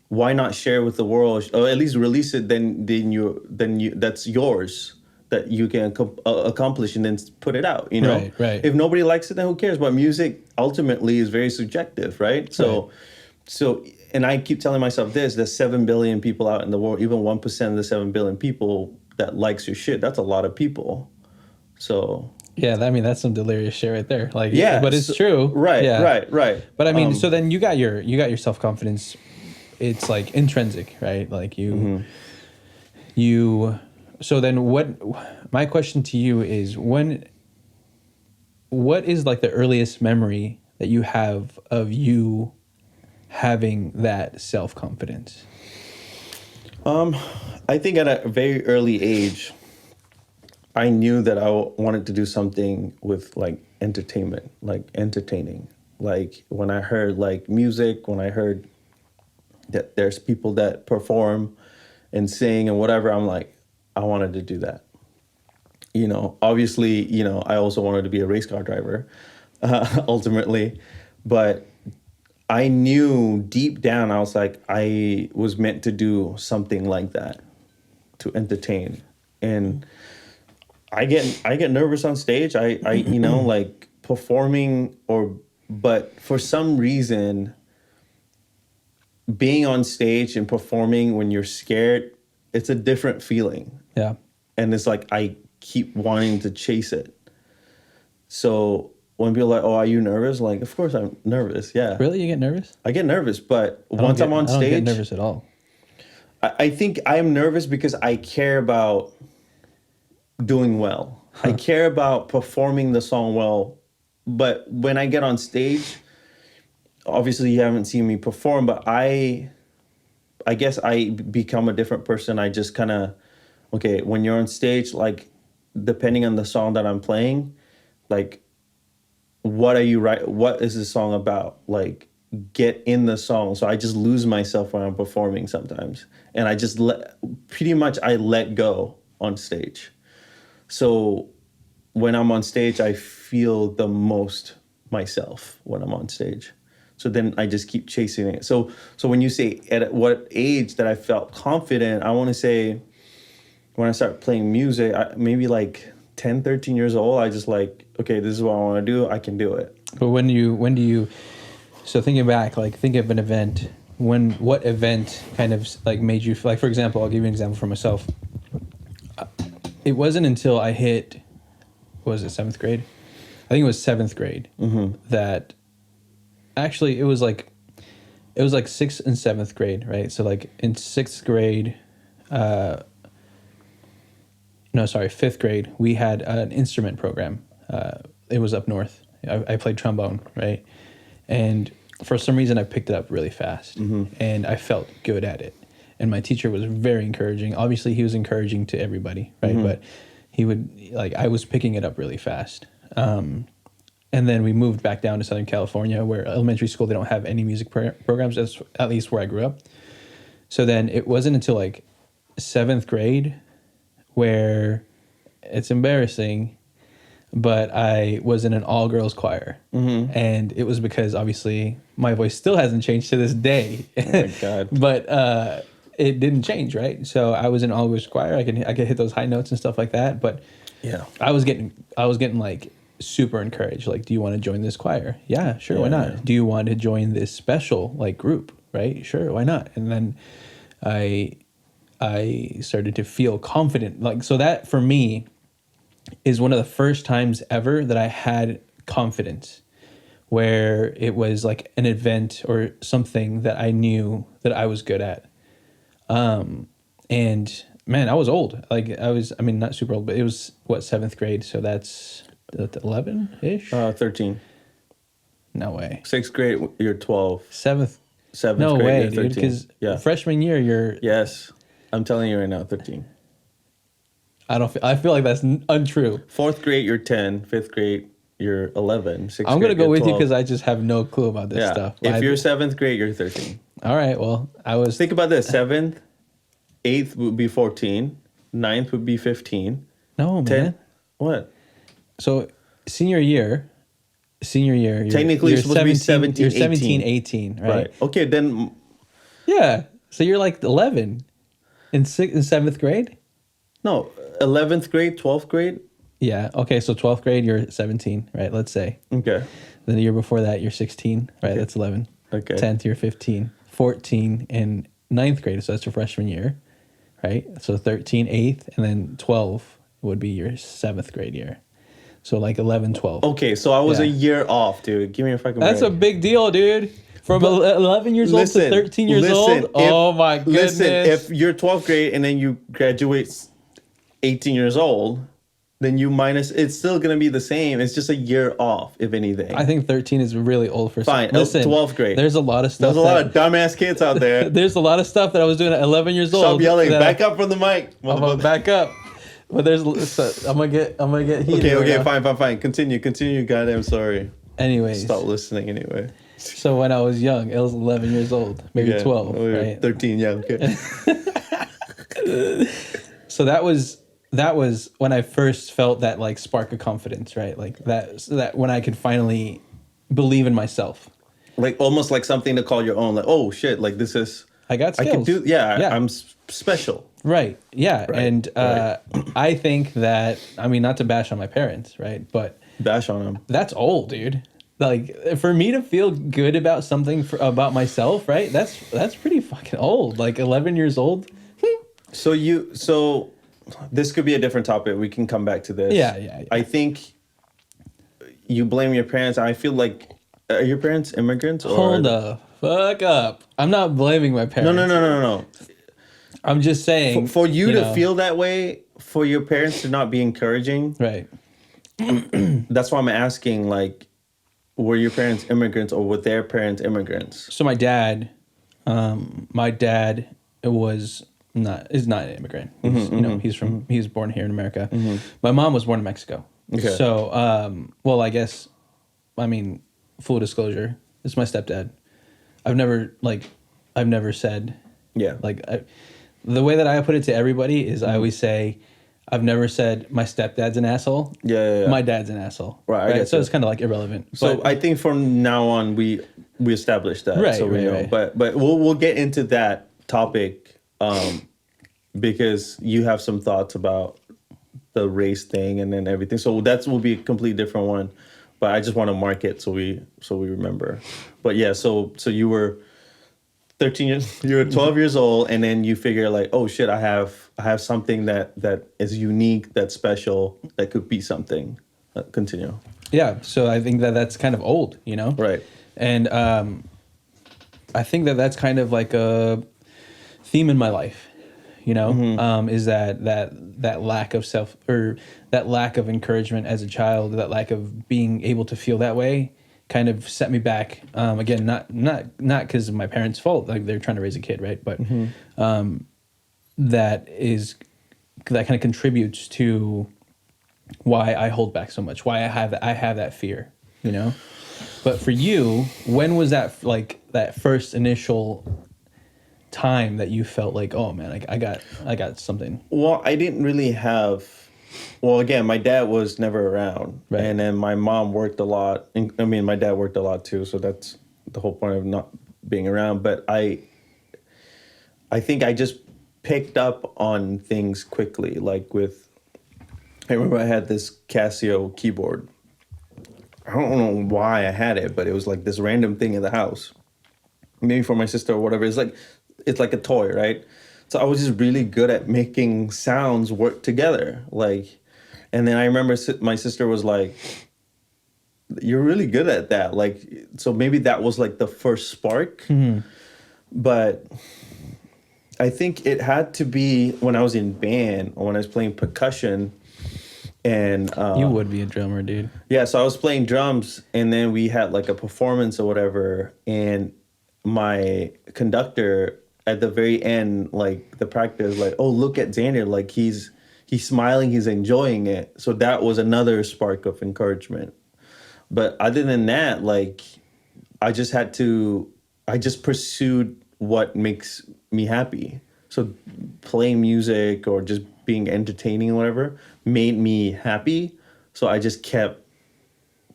why not share with the world, or at least release it? Then you that's yours, that you can accomplish and then put it out. Right. If nobody likes it, then who cares? But music ultimately is very subjective, right? So and I keep telling myself this: there's 7 billion people out in the world. Even 1% of the 7 billion people that likes your shit, that's a lot of people. So. Yeah, that's some delirious shit right there. Like, yeah, but it's true. Right, yeah. right. But I mean, so then you got your self-confidence. It's like intrinsic, right? Like so then my question to you is what is like the earliest memory that you have of you having that self-confidence? I think at a very early age, I knew that I wanted to do something with like entertainment, like entertaining. Like when I heard like music, when I heard that there's people that perform and sing and whatever, I'm like, I wanted to do that. Obviously, I also wanted to be a race car driver, ultimately, but I knew deep down, I was like, I was meant to do something like that, to entertain. And I get nervous on stage. I like performing, but for some reason, being on stage and performing when you're scared, it's a different feeling. Yeah. And it's like I keep wanting to chase it. So when people are like, "Oh, are you nervous?" Like, of course I'm nervous. Yeah. Really, you get nervous? I get nervous, but once I'm on I don't get stage, nervous at all. I think I'm nervous because I care about doing well. I care about performing the song well. But when I get on stage, obviously you haven't seen me perform, but I guess I become a different person. I just kind of, okay, when you're on stage, like, depending on the song that I'm playing, like, what is the song about? Like, get in the song. So I just lose myself when I'm performing sometimes. And I just I let go on stage. So when I'm on stage, I feel the most myself when I'm on stage. So then I just keep chasing it. So when you say at what age that I felt confident, I want to say when I started playing music, maybe like 10, 13 years old, I just like, okay, this is what I want to do. I can do it. But when do you, so thinking back, like think of an event, what event kind of like made you, like for example, I'll give you an example for myself. It wasn't until I hit, what was it, 7th grade? I think it was 7th grade that actually it was like 6th and 7th grade, right? So like in 6th grade, 5th grade, we had an instrument program. It was up north. I played trombone, right? And for some reason, I picked it up really fast, and I felt good at it. And my teacher was very encouraging. Obviously, he was encouraging to everybody, right? But he would, like, I was picking it up really fast. And then we moved back down to Southern California, where elementary school, they don't have any music programs, at least where I grew up. So then it wasn't until like 7th grade where, it's embarrassing, but I was in an all-girls choir. And it was because, obviously, my voice still hasn't changed to this day. Oh, my God. But it didn't change, right? So I was in all-girls choir. I could hit those high notes and stuff like that. But yeah, I was getting like super encouraged. Like, do you want to join this choir? Yeah, sure, why not? Yeah. Do you want to join this special like group? Right, sure, why not? And then I started to feel confident. Like, so that for me is one of the first times ever that I had confidence, where it was like an event or something that I knew that I was good at. And man, I was old. Like not super old, but it was 7th grade. So that's 11-ish? 13. No way. 6th grade, you're 12. 7th No grade, way, you're 13. Dude. Because freshman year, you're... Yes. I'm telling you right now, 13. I feel like that's untrue. 4th grade, you're 10. 5th grade, you're 11. 6th I'm going to grade, go with 12. you because I just have no clue about this stuff. If you're 7th grade, you're 13. All right, well, I was... Think about this. 7th, 8th would be 14. 9th would be 15. No, 10, man. what? So senior year, technically you're supposed to be 17, you're 17, 18, right? Okay, then... Yeah, so you're like 11 in 7th grade? No, 11th grade, 12th grade? Yeah, okay, so 12th grade, you're 17, right? Let's say. Okay. Then the year before that, you're 16, right? That's 11. Okay. 10th, you're 15. 14 in 9th grade, so that's your freshman year, right? So 13, 8th, and then 12 would be your 7th grade year. So like 11, 12. Okay, so I was a year off, dude. Give me a fucking break. That's a big deal, dude. From 11 years old to 13 years old? Oh my goodness. Listen, if you're 12th grade and then you graduate 18 years old, then you minus, it's still going to be the same. It's just a year off, if anything. I think 13 is really old for... Fine, Listen, 12th grade. There's a lot of stuff. There's a lot of dumbass kids out there. There's a lot of stuff that I was doing at 11 years old. Stop yelling. Back up from the mic. I'm going to back up. But I'm going to get heated. Okay, fine. Continue, goddamn sorry. Anyways. Stop listening anyway. So when I was young, I was 11 years old, maybe 12, right? 13, yeah, okay. So that was when I first felt that like spark of confidence, right? Like that when I could finally believe in myself. Like almost like something to call your own. Like, oh shit, like this is I got I could skills. do. Yeah, Yeah. I'm special. Right. Yeah. Right, And right. I think that, I mean, not to bash on my parents, right? But Bash on them. that's old, dude. Like for me to feel good about something about myself, right? That's pretty fucking old. Like 11 years old. So this could be a different topic. We can come back to this. Yeah. I think you blame your parents. I feel like are your parents immigrants or Hold the fuck up. I'm not blaming my parents. No. I'm just saying. For you to know, feel that way, for your parents to not be encouraging, right. that's why I'm asking, like, were your parents immigrants or were their parents immigrants? So my dad is not an immigrant. He's he was born here in America. My mom was born in Mexico. Okay. So well, I guess, I mean, full disclosure, it's my stepdad. I've never said, Yeah. like, the way that I put it to everybody is I always say, I've never said my stepdad's an asshole. Yeah. My dad's an asshole. Right, I get So you. it's kind of like irrelevant. So But I think from now on we established that, Right, so we right, know. right. But we'll get into that topic because you have some thoughts about the race thing and then everything. So that will be a completely different one. But I just want to mark it so we remember. But yeah, so you were 13 years, you were 12 years old, and then you figure like, oh shit, I have something that is unique, that's special, that could be something. Continue. yeah, so I think that that's kind of old, you know? Right. And I think that that's kind of like a theme in my life, you know, is that lack of that lack of encouragement as a child, that lack of being able to feel that way kind of set me back. Again, not because of my parents' fault, like they're trying to raise a kid, right? But that kind of contributes to why I hold back so much, why I have that fear, you know? But for you, when was that, like, that first initial time that you felt like, oh man, like I got something? Well, I didn't really have. Well, again, my dad was never around, Right. and then my mom worked a lot. I mean, my dad worked a lot too, so that's the whole point of not being around. But I think I just picked up on things quickly. Like I remember I had this Casio keyboard. I don't know why I had it, but it was like this random thing in the house. Maybe for my sister or whatever. It's like a toy, right? So I was just really good at making sounds work together. Like, and then I remember my sister was like, "You're really good at that." Like, so maybe that was like the first spark. But I think it had to be when I was in band or when I was playing percussion. And You would be a drummer, dude. yeah, so I was playing drums, and then we had like a performance or whatever, and my conductor at the very end, like the practice, like, oh, look at Xander, like he's smiling, he's enjoying it. So that was another spark of encouragement. But other than that, like I just pursued what makes me happy. So playing music or just being entertaining or whatever made me happy. So I just kept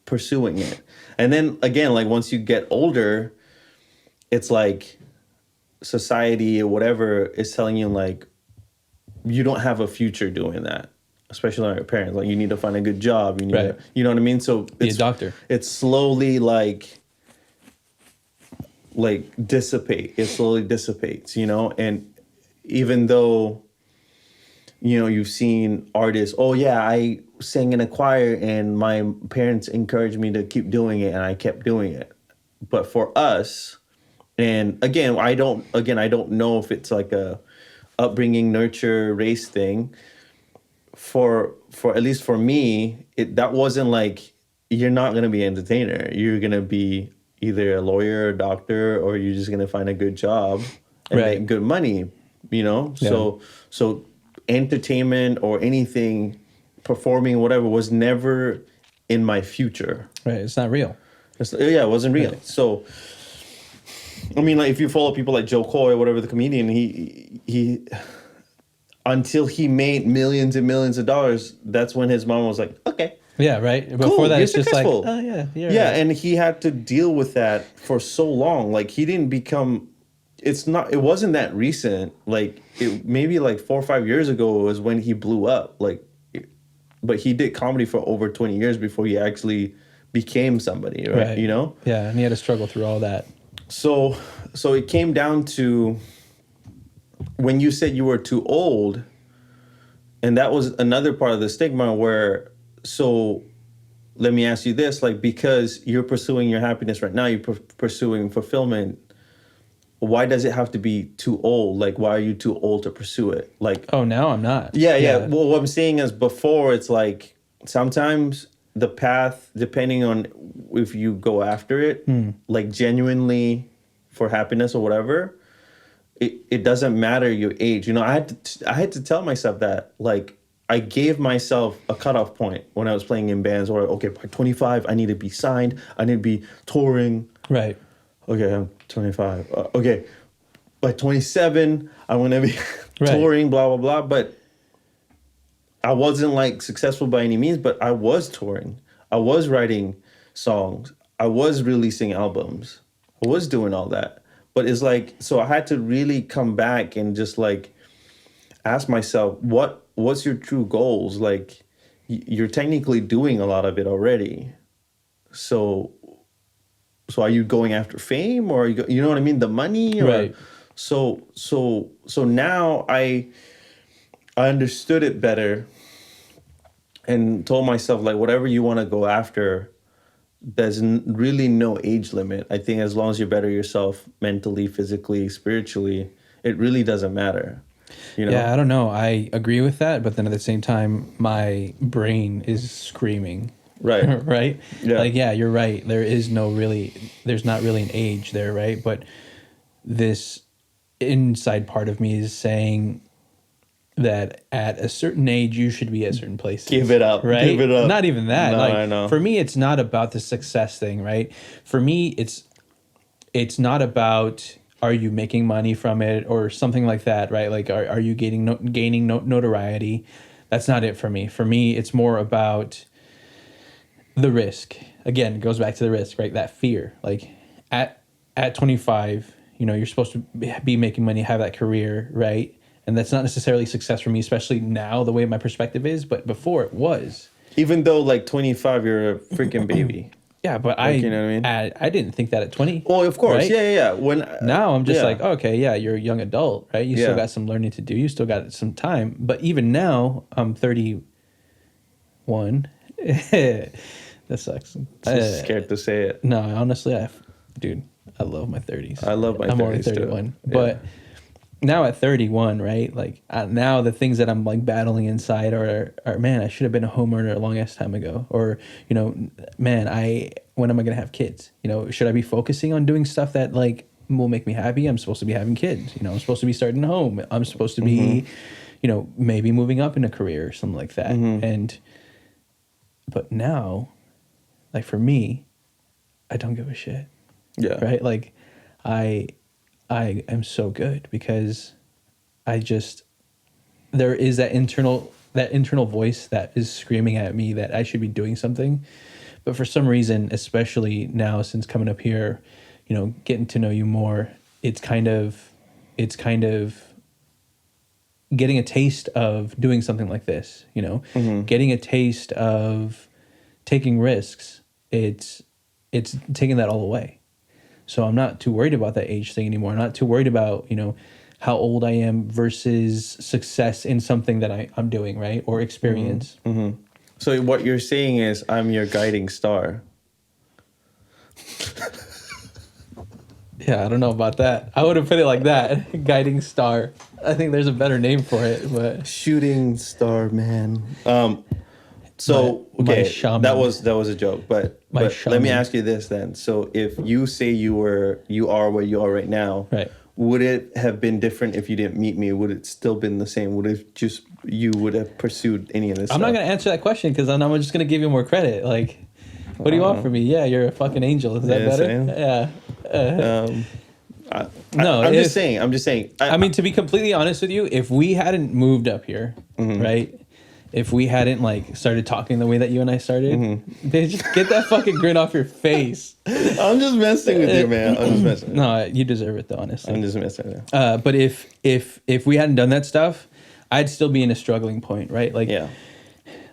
pursuing it. And then again, like once you get older, it's like society or whatever is telling you like you don't have a future doing that, especially on your parents. Like you need to find a good job. You need Right. to, you know what I mean? So Be a doctor. It's slowly like dissipate. It slowly dissipates, you know? And even though, you know, you've seen artists, oh yeah, I sang in a choir and my parents encouraged me to keep doing it and I kept doing it. But for us, and again, I don't know if it's like a upbringing, nurture, race thing. For at least for me, that wasn't like you're not gonna be an entertainer. You're gonna be either a lawyer, a doctor, or you're just gonna find a good job and Right. make good money. You know, Yeah. so entertainment or anything, performing, whatever, was never in my future. Right. It's not real. It wasn't real. Right. So, I mean, like if you follow people like Joe Coy or whatever, the comedian, he until he made millions and millions of dollars, that's when his mom was like, okay. Yeah, right. Before Cool, that, you're it's just like, successful. oh yeah, Yeah, right. and he had to deal with that for so long. Like he didn't become. It wasn't that recent. Like maybe like 4 or 5 years ago was when he blew up. But he did comedy for over 20 years before he actually became somebody, right? Right. You know. Yeah, and he had to struggle through all that. So it came down to when you said you were too old, and that was another part of the stigma where. So let me ask you this, like, because you're pursuing your happiness right now, you're pursuing fulfillment, why does it have to be too old? Like, why are you too old to pursue it? Like, Oh, now I'm not. yeah. Well, what I'm saying is before, it's like sometimes the path, depending on if you go after it, like genuinely for happiness or whatever, it doesn't matter your age. You know, I had to tell myself that, like, I gave myself a cutoff point when I was playing in bands, or okay, by 25, I need to be signed, I need to be touring. Right. Okay, I'm 25. Okay, by 27, I want to be Right. touring, blah blah blah. But I wasn't like successful by any means. But I was touring. I was writing songs. I was releasing albums. I was doing all that. But it's like, so I had to really come back and just like ask myself, what's your true goals? Like, you're technically doing a lot of it already. So are you going after fame, or are you know what I mean, the money, or Right. so now I understood it better and told myself, like, whatever you want to go after, there's really no age limit. I think as long as you better yourself mentally, physically, spiritually, it really doesn't matter. You know? Yeah, I don't know. I agree with that, but then at the same time, my brain is screaming. Right. Right? Yeah. Like, yeah, you're right. There's not really an age there, right? But this inside part of me is saying that at a certain age, you should be at certain places. Give it up. Right? Give it up. Not even that. No, like, I know. For me, it's not about the success thing, right? For me, it's not about, are you making money from it or something like that, right? Like, are you gaining notoriety? That's not it for me. For me, it's more about the risk. Again, it goes back to the risk, right? That fear. Like, at 25, you know, you're supposed to be making money, have that career, right? And that's not necessarily success for me, especially now, the way my perspective is. But before it was. Even though, like, 25, you're a freaking baby. Yeah, but Like, you know what I mean? I didn't think that at 20. Well, of course. right? Yeah. When Now I'm just yeah. like, okay, yeah, you're a young adult, right? You still Yeah. got some learning to do. You still got some time. But even now, I'm 31. That sucks. Just scared to say it. No, honestly, dude, I love my 30s. I love my I'm 30s only too. 31. Yeah. But now at 31, right? Like, now the things that I'm like battling inside are man, I should have been a homeowner a long ass time ago. Or, you know, man, when am I going to have kids? You know, should I be focusing on doing stuff that like will make me happy? I'm supposed to be having kids. You know, I'm supposed to be starting a home. I'm supposed to be, you know, maybe moving up in a career or something like that. But now, like, for me, I don't give a shit. Yeah. Right? Like, I am so good because there is that internal voice that is screaming at me that I should be doing something. But for some reason, especially now since coming up here, you know, getting to know you more, it's kind of getting a taste of doing something like this, you know, getting a taste of taking risks. It's taking that all away. So I'm not too worried about that age thing anymore. I'm not too worried about, you know, how old I am versus success in something that I'm doing, right? Or experience. So what you're saying is, I'm your guiding star. Yeah, I don't know about that. I would have put it like that. Guiding star. I think there's a better name for it, but Shooting star man. So My okay, shaman. that was a joke, but My let me shaman. ask you this then. So if you say you are where you are right now, Right. would it have been different if you didn't meet me? Would it still been the same? Would it just you would have pursued any of this? I'm not going to answer that question because then I'm just going to give you more credit. Like, what do you want from me? Yeah, you're a fucking angel. Is that Yeah, better? same. Yeah. No, I'm just saying. I'm just saying. I mean, to be completely honest with you, if we hadn't moved up here, right? If we hadn't like started talking the way that you and I started, bitch, get that fucking grin off your face. I'm just messing with you, man. I'm just messing with you. No, you deserve it though, honestly. I'm just messing with you. But if we hadn't done that stuff, I'd still be in a struggling point, right? Like, Yeah.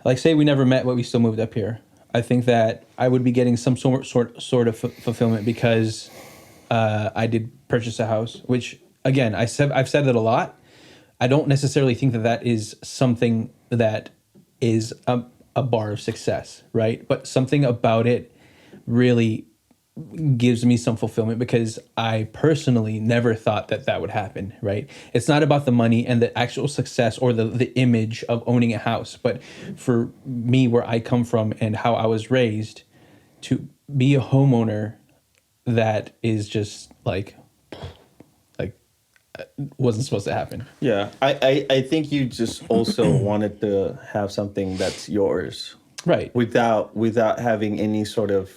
like say we never met, but we still moved up here. I think that I would be getting some sort of fulfillment because I did purchase a house, which again I've said that a lot. I don't necessarily think that that is something that is a bar of success, right? But something about it really gives me some fulfillment because I personally never thought that that would happen, right? It's not about the money and the actual success or the image of owning a house, but for me, where I come from and how I was raised, to be a homeowner that is just like wasn't supposed to happen. Yeah. I think you just also wanted to have something that's yours. Right. Without having any sort of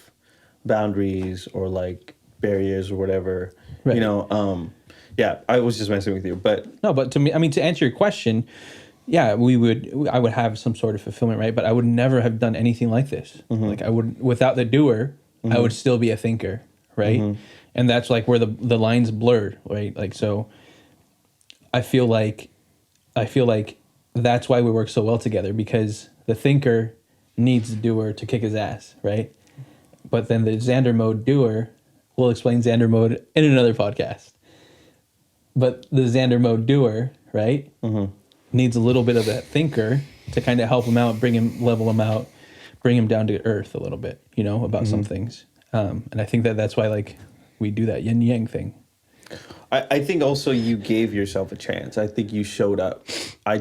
boundaries or like barriers or whatever. Right. You know, yeah, I was just messing with you. But No, but to me, I mean, to answer your question, yeah, I would have some sort of fulfillment, right? But I would never have done anything like this. Like I would, without the doer, I would still be a thinker, right? And that's like where the lines blurred, right? Like, so I feel like that's why we work so well together, because the thinker needs the doer to kick his ass, right? But then the Xander mode doer, we'll explain Xander mode in another podcast. But the Xander mode doer, right, needs a little bit of that thinker to kind of help him out, level him out, bring him down to earth a little bit, you know, about some things. And I think that that's why, like, we do that yin yang thing. I think also you gave yourself a chance. I think you showed up. I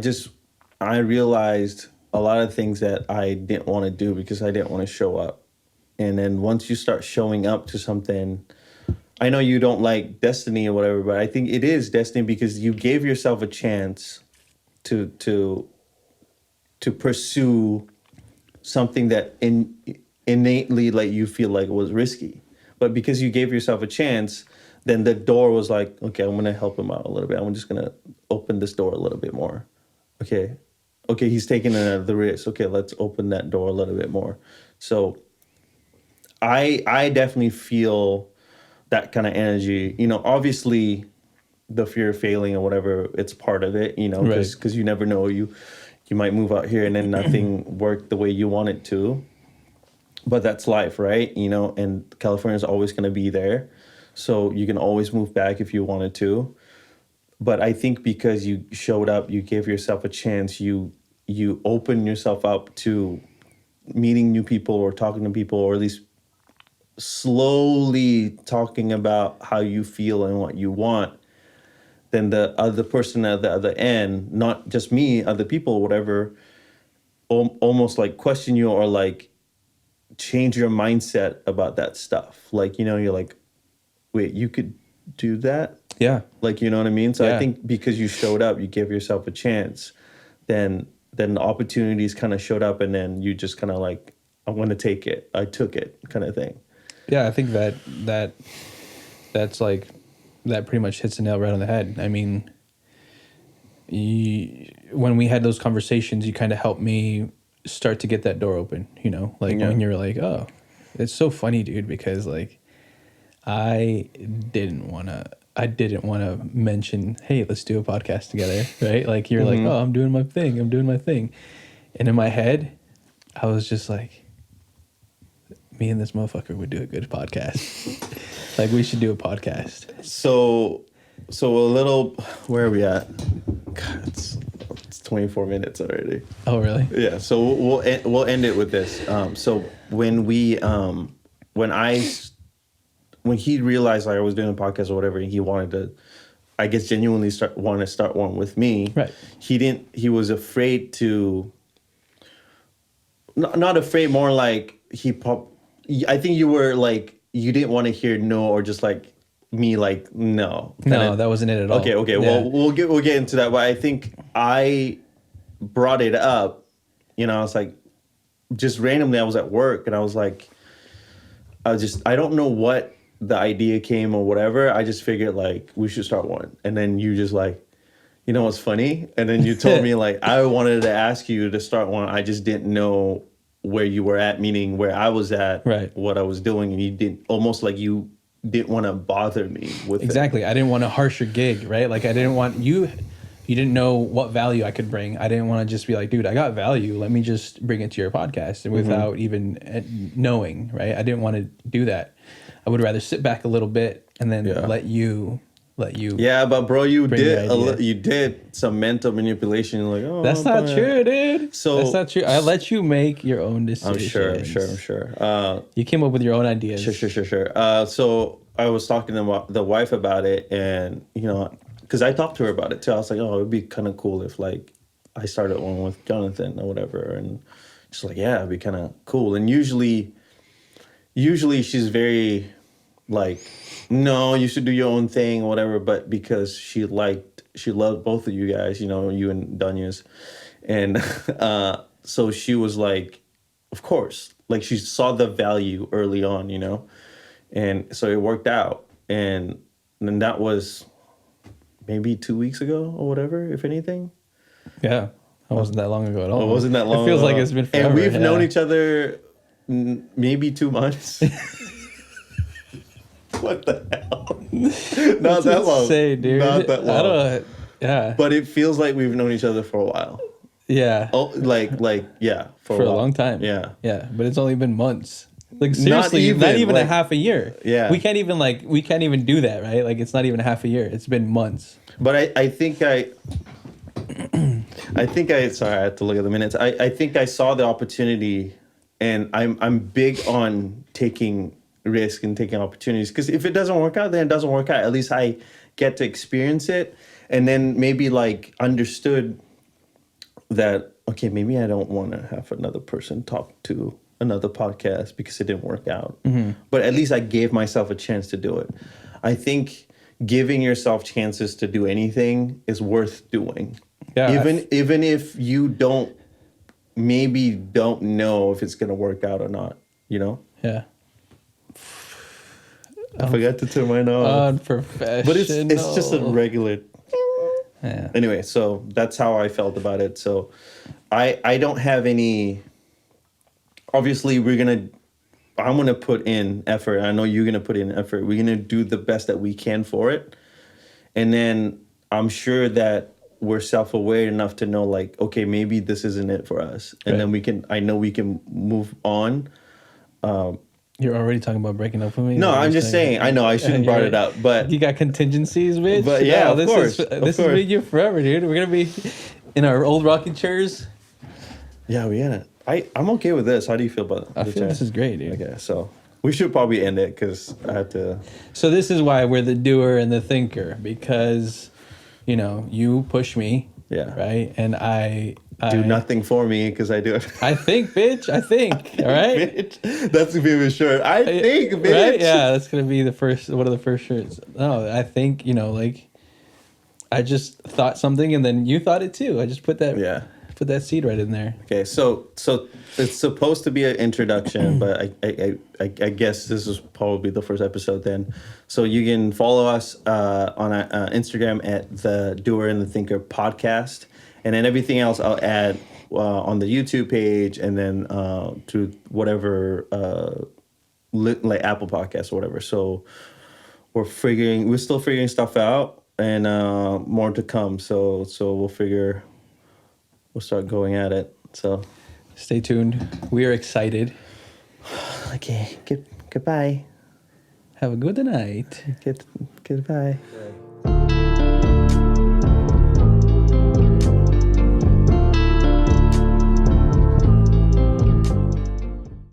realized a lot of things that I didn't want to do because I didn't want to show up. And then once you start showing up to something, I know you don't like destiny or whatever, but I think it is destiny because you gave yourself a chance to pursue something that innately like you feel like was risky. But because you gave yourself a chance, then the door was like, okay, I'm going to help him out a little bit. I'm just going to open this door a little bit more. Okay, he's taking the risk. Okay, let's open that door a little bit more. So I definitely feel that kind of energy. You know, obviously the fear of failing or whatever, it's part of it, you know, because you never know. You might move out here and then nothing worked the way you want it to. But that's life, right? You know, and California is always going to be there. So you can always move back if you wanted to. But I think because you showed up, you gave yourself a chance, you open yourself up to meeting new people or talking to people, or at least slowly talking about how you feel and what you want, then the other person at the other end, not just me, other people, whatever, almost like question you or like change your mindset about that stuff. Like, you know, you're like, wait, you could do that? Yeah. Like, you know what I mean? So Yeah. I think because you showed up, you gave yourself a chance, then the opportunities kind of showed up, and then you just kind of like, I'm going to take it. I took it kind of thing. Yeah, I think that's like, that pretty much hits the nail right on the head. I mean, when we had those conversations, you kind of helped me start to get that door open, you know, like when you're like, oh, it's so funny, dude, because like, I didn't want to mention, hey, let's do a podcast together, right? Like you're like, oh, I'm doing my thing. And in my head, I was just like, me and this motherfucker would do a good podcast. Like we should do a podcast. So a little, where are we at? God, it's 24 minutes already. Oh, really? Yeah. So we'll end it with this. So when he realized like I was doing a podcast or whatever, and he wanted to, I guess, genuinely start one with me. Right. He was afraid to, not afraid, more like I think you were like, you didn't want to hear no, or just like me like, no. No, that wasn't it at all. Okay. Yeah. Well, we'll get into that. But I think I brought it up, you know, I was like, just randomly, I was at work and I was like, I don't know what the idea came or whatever, I just figured like we should start one. And then you just like, you know what's funny? And then you told me like I wanted to ask you to start one. I just didn't know where you were at, meaning where I was at, Right. what I was doing, and you didn't, almost like you didn't want to bother me with it. Exactly. I didn't want to harsh your gig, right? Like I didn't want you. You didn't know what value I could bring. I didn't want to just be like, dude, I got value. Let me just bring it to your podcast without even knowing, right? I didn't want to do that. I would rather sit back a little bit and then let you. Yeah, but bro, you bring did the idea. you did some mental manipulation. You're like, oh, That's not true, dude. So that's not true. I let you make your own decisions. I'm sure. You came up with your own ideas. Sure. So I was talking to the wife about it, and you know, because I talked to her about it too. I was like, oh, it'd be kind of cool if like I started one with Jonathan or whatever, and she's like, yeah, it'd be kind of cool. And usually she's very like, no, you should do your own thing or whatever. But because she loved both of you guys, you know, you and Danyas, and so she was like, of course, like she saw the value early on, you know, and so it worked out. And then that was maybe 2 weeks ago or whatever, if anything. Yeah, it wasn't that long ago at all. It wasn't that long. It feels like it's been forever. And we've known each other maybe 2 months. What the hell? Not that long. Insane, dude. Not that long. Yeah. But it feels like we've known each other for a while. Yeah. Oh, like yeah, for a long time. Yeah. Yeah, but it's only been months. Like seriously, not even like, a half a year. Yeah. We can't even do that, right? Like it's not even half a year. It's been months. But I think sorry, I had to look at the minutes. I think I saw the opportunity, and I'm big on taking risk and taking opportunities, because if it doesn't work out, then it doesn't work out. At least I get to experience it, and then maybe like understood that, okay, maybe I don't want to have another person talk to another podcast because it didn't work out. But at least I gave myself a chance to do it. I think giving yourself chances to do anything is worth doing. Yeah. Even if you don't know if it's gonna work out or not, you know? Yeah. I forgot to turn mine off. Unprofessional. But it's just a regular. Yeah. Anyway, so that's how I felt about it. So I don't have any. Obviously, I'm gonna put in effort. I know you're gonna put in effort. We're gonna do the best that we can for it, and then I'm sure that we're self-aware enough to know, like, okay, maybe this isn't it for us, and then we can move on. You're already talking about breaking up with me? No, I'm just saying. I know I shouldn't brought it up, but you got contingencies, bitch. But yeah, of course. This is with you forever, dude. We're gonna be in our old rocking chairs. Yeah, we get it. I'm okay with this. How do you feel about it? I feel this is great, dude. Okay, so we should probably end it because I have to. So this is why we're the doer and the thinker, because, you know, you push me. Yeah. Right, and I do nothing for me because I do it. I think, bitch. I think. All right. Bitch. That's gonna be a shirt. I think, bitch. Right? Yeah, that's gonna be one of the first shirts. No, I think, you know, like, I just thought something and then you thought it too. I just put that seed right in there. Okay, so it's supposed to be an introduction, but I guess this is probably the first episode then. So you can follow us on Instagram at the Doer and the Thinker podcast, and then everything else I'll add on the YouTube page, and then to whatever like Apple Podcasts or whatever. So we're still figuring stuff out, and more to come. So we'll start going at it. So stay tuned. We are excited. Okay. Goodbye. Have a good night. Goodbye.